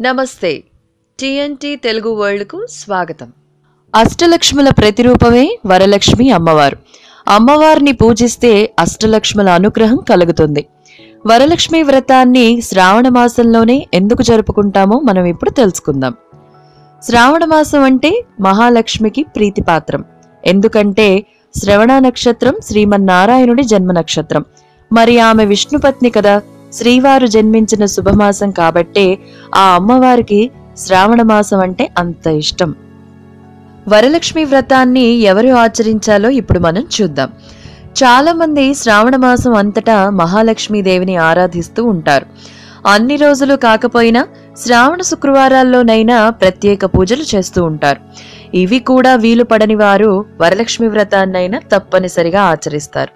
నమస్తే టీఎన్టీ తెలుగు వరల్డ్కు స్వాగతం. అష్టలక్ష్ముల ప్రతిరూపమే వరలక్ష్మి అమ్మవారు. అమ్మవారిని పూజిస్తే అష్టలక్ష్ముల అనుగ్రహం కలుగుతుంది. వరలక్ష్మి వ్రతాన్ని శ్రావణ మాసంలోనే ఎందుకు జరుపుకుంటామో మనం ఇప్పుడు తెలుసుకుందాం. శ్రావణ మాసం అంటే మహాలక్ష్మికి ప్రీతిపాత్రం. ఎందుకంటే శ్రవణ నక్షత్రం శ్రీమన్నారాయణుడి జన్మ నక్షత్రం. మరి ఆమె విష్ణుపత్ని కదా. శ్రీవారు జన్మించిన శుభమాసం కాబట్టే ఆ అమ్మవారికి శ్రావణ మాసం అంటే అంత ఇష్టం. వరలక్ష్మి వ్రతాన్ని ఎవరు ఆచరించాలో ఇప్పుడు మనం చూద్దాం. చాలా మంది శ్రావణ మాసం అంతటా మహాలక్ష్మీదేవిని ఆరాధిస్తూ ఉంటారు. అన్ని రోజులు కాకపోయినా శ్రావణ శుక్రవారాల్లోనైనా ప్రత్యేక పూజలు చేస్తూ ఉంటారు. ఇవి కూడా వీలు పడని వారు వరలక్ష్మి వ్రతాన్నైనా తప్పనిసరిగా ఆచరిస్తారు.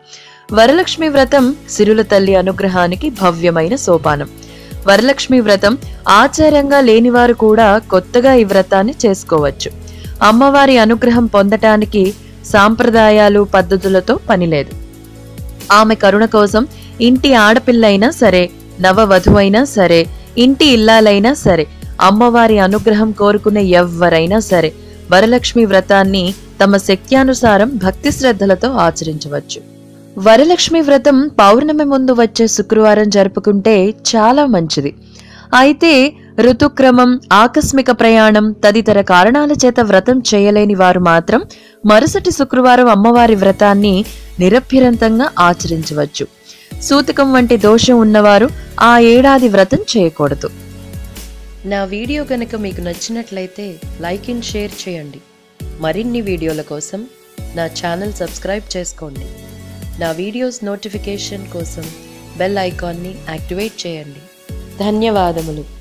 వరలక్ష్మి వ్రతం సిరుల తల్లి అనుగ్రహానికి భవ్యమైన సోపానం. వరలక్ష్మి వ్రతం ఆచారంగా లేనివారు కూడా కొత్తగా ఈ వ్రతాన్ని చేసుకోవచ్చు. అమ్మవారి అనుగ్రహం పొందటానికి సాంప్రదాయాలు పద్ధతులతో పనిలేదు. ఆమె కరుణ కోసం ఇంటి ఆడపిల్లైనా సరే, నవవధువైనా సరే, ఇంటి ఇల్లాలైనా సరే, అమ్మవారి అనుగ్రహం కోరుకునే ఎవ్వరైనా సరే వరలక్ష్మి వ్రతాన్ని తమ శక్త్యానుసారం భక్తి శ్రద్ధలతో ఆచరించవచ్చు. వరలక్ష్మి వ్రతం పౌర్ణమి ముందు వచ్చే శుక్రవారం జరుపుకుంటే చాలా మంచిది. అయితే ఋతుక్రమం, ఆకస్మిక ప్రయాణం తదితర కారణాల చేత వ్రతం చేయలేని వారు మాత్రం మరుసటి శుక్రవారం అమ్మవారి వ్రతాన్ని నిరభ్యంతరంగా ఆచరించవచ్చు. సూతకం వంటి దోషం ఉన్నవారు ఆ ఏడాది వ్రతం చేయకూడదు. నా వీడియో గనక మీకు నచ్చినట్లయితే లైక్ అండ్ షేర్ చేయండి. మరిన్ని వీడియోల కోసం నా ఛానల్ సబ్స్క్రైబ్ చేసుకోండి. నా వీడియోస్ నోటిఫికేషన్ కోసం బెల్ ఐకాన్ని యాక్టివేట్ చేయండి. ధన్యవాదములు.